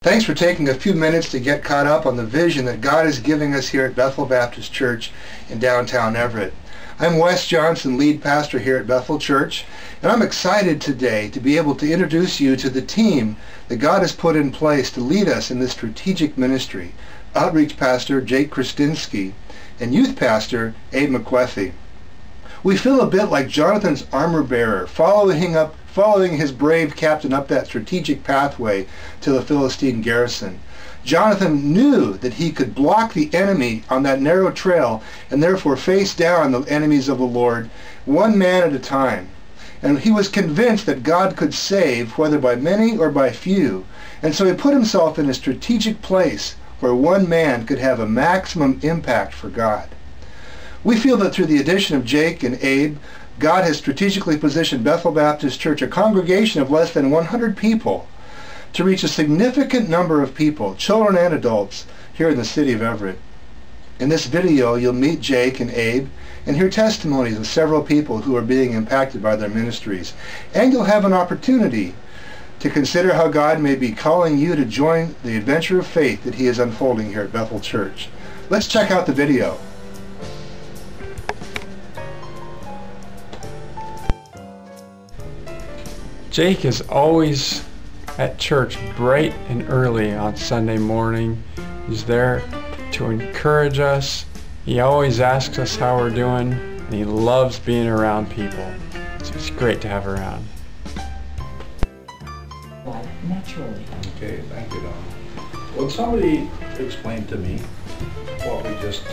Thanks for taking a few minutes to get caught up on the vision that God is giving us here at Bethel Baptist Church in downtown Everett. I'm Wes Johnson, lead pastor here at Bethel Church, and I'm excited today to be able to introduce you to the team that God has put in place to lead us in this strategic ministry. Outreach Pastor Jake Krasinski and Youth Pastor Abe McWethy. We feel a bit like Jonathan's armor bearer, following his brave captain up that strategic pathway to the Philistine garrison. Jonathan knew that he could block the enemy on that narrow trail and therefore face down the enemies of the Lord one man at a time. And he was convinced that God could save, whether by many or by few. And so he put himself in a strategic place where one man could have a maximum impact for God. We feel that through the addition of Jake and Abe, God has strategically positioned Bethel Baptist Church, a congregation of less than 100 people, to reach a significant number of people, children and adults, here in the city of Everett. In this video, you'll meet Jake and Abe and hear testimonies of several people who are being impacted by their ministries. And you'll have an opportunity to consider how God may be calling you to join the adventure of faith that He is unfolding here at Bethel Church. Let's check out the video. Jake is always at church bright and early on Sunday morning. He's there to encourage us. He always asks us how we're doing, and he loves being around people. So it's great to have around. Naturally. Okay, thank you, Don. Would somebody explain to me what we just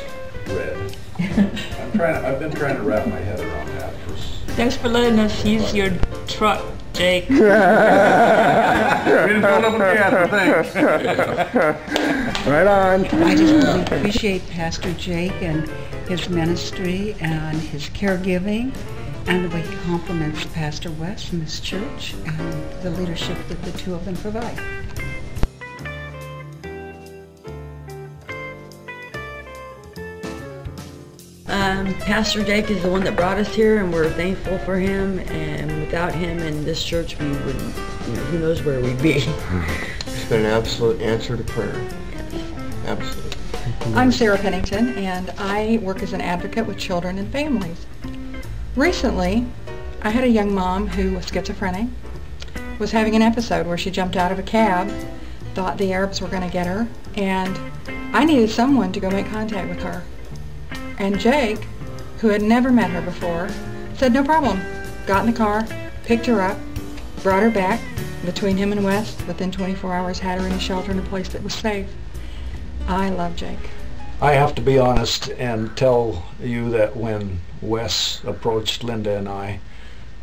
read? I've been trying to wrap my head around that for... Thanks for letting us use your truck, Jake. We didn't fill up with gas, thanks. Right on. I just really appreciate Pastor Jake and his ministry and his caregiving and the way he compliments Pastor Wes and this church and the leadership that the two of them provide. Pastor Jake is the one that brought us here, and we're thankful for him, and without him and this church, we wouldn't, who knows where we'd be. It's been an absolute answer to prayer. Absolutely. I'm Sarah Pennington, and I work as an advocate with children and families. Recently, I had a young mom who was schizophrenic, was having an episode where she jumped out of a cab, thought the Arabs were going to get her, and I needed someone to go make contact with her. And Jake, who had never met her before, said no problem. Got in the car, picked her up, brought her back. Between him and Wes, within 24 hours, had her in a shelter in a place that was safe. I love Jake. I have to be honest and tell you that when Wes approached Linda and I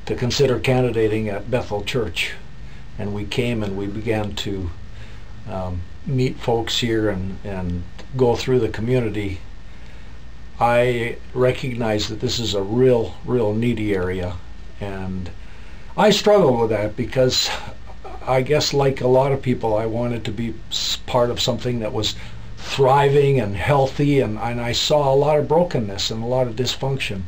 to consider candidating at Bethel Church, and we came and we began to meet folks here and go through the community, I recognize that this is a real needy area, and I struggled with that because I guess like a lot of people, I wanted to be part of something that was thriving and healthy, and I saw a lot of brokenness and a lot of dysfunction.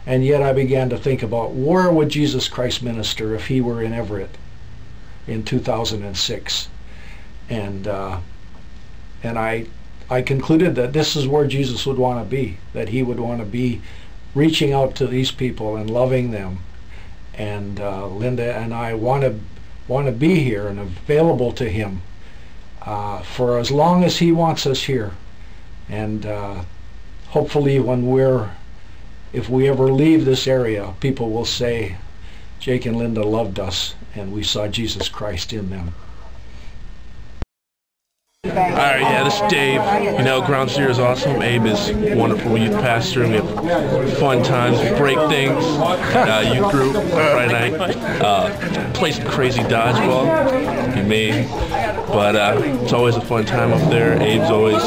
And yet I began to think about, where would Jesus Christ minister if he were in Everett in 2006? And I concluded that this is where Jesus would want to be, that he would want to be reaching out to these people and loving them. And Linda and I want to be here and available to him for as long as he wants us here. And hopefully if we ever leave this area, people will say, Jake and Linda loved us and we saw Jesus Christ in them. Alright, yeah, this is Dave. You know, Ground Zero is awesome. Abe is a wonderful youth pastor, and we have fun times. We break things. Youth group Friday night. Play some crazy dodgeball. You may. But it's always a fun time up there. Abe's always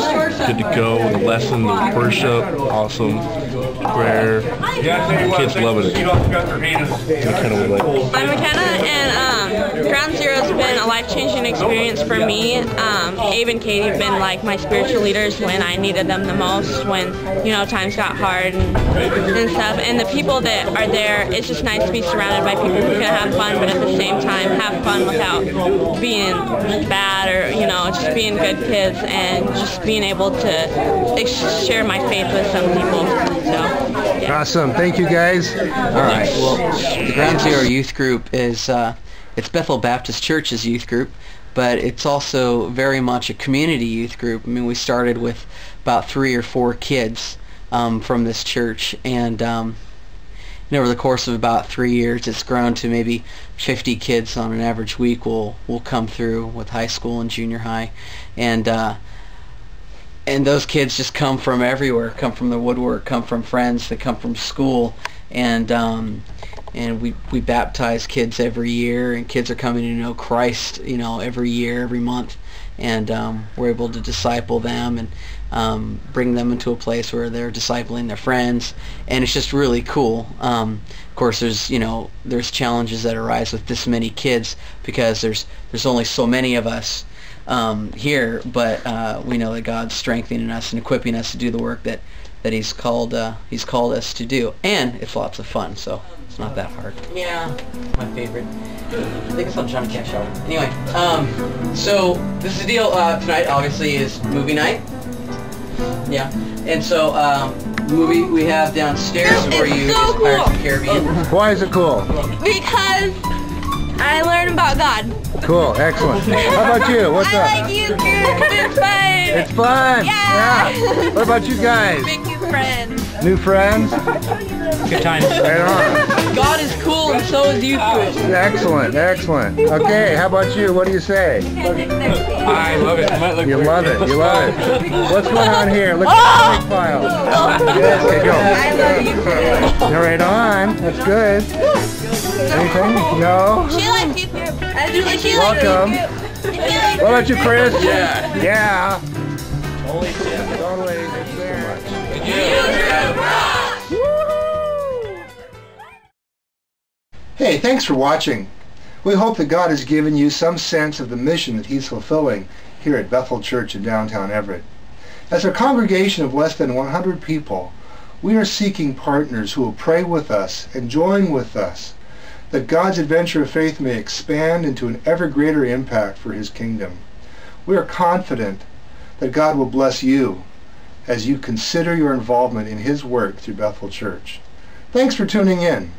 good to go. The lesson, the worship, awesome. Prayer. The kids loving it. We kind of like. I'm McKenna, and Ground Zero's been a life-changing experience for me. Abe and Katie have been like my spiritual leaders when I needed them the most, when, you know, times got hard and stuff. And the people that are there, it's just nice to be surrounded by people who can have fun, but at the same time have fun without being bad, or, you know, just being good kids, and just being able to share my faith with some people. So, yeah. Awesome. Thank you, guys. All right. Well, the Ground Zero Youth Group is it's Bethel Baptist Church's youth group, but it's also very much a community youth group. I mean, we started with about 3 or 4 kids from this church, and over the course of about 3 years, it's grown to maybe 50 kids on an average week will come through with high school and junior high, and those kids just come from everywhere, come from the woodwork, come from friends, they come from school, and we baptize kids every year, and kids are coming to know Christ, you know, every year, every month, and we're able to disciple them and bring them into a place where they're discipling their friends, and it's just really cool. Of course, there's challenges that arise with this many kids because there's only so many of us here, but we know that God's strengthening us and equipping us to do the work that He's called us to do, and it's lots of fun, so it's not that hard. Yeah, my favorite. I think it's on John Cash Show. Anyway, so this is the deal. Tonight, obviously, is movie night. Yeah, and so movie we have downstairs for you is Pirates of the Caribbean. Why is it cool? Because I learned about God. Cool. Excellent. How about you? What's up? I like you, it's fun. It's fun. Yeah. What about you guys? Make new friends. New friends? Good times. Right on. God is cool, and so is youth group. Excellent. Excellent. Okay. How about you? What do you say? I love it. You love it. You love it. What's going on here? Look at the file. Good. Okay, go. I love you. You're right on. That's good. Anything? No? She likes youth group. I do like she Welcome. What about you, Chris? Yeah. Yeah. Totally. It's there. Hey, thanks for watching. We hope that God has given you some sense of the mission that He's fulfilling here at Bethel Church in downtown Everett. As a congregation of less than 100 people, we are seeking partners who will pray with us and join with us, that God's adventure of faith may expand into an ever greater impact for His kingdom. We are confident that God will bless you as you consider your involvement in His work through Bethel Church. Thanks for tuning in.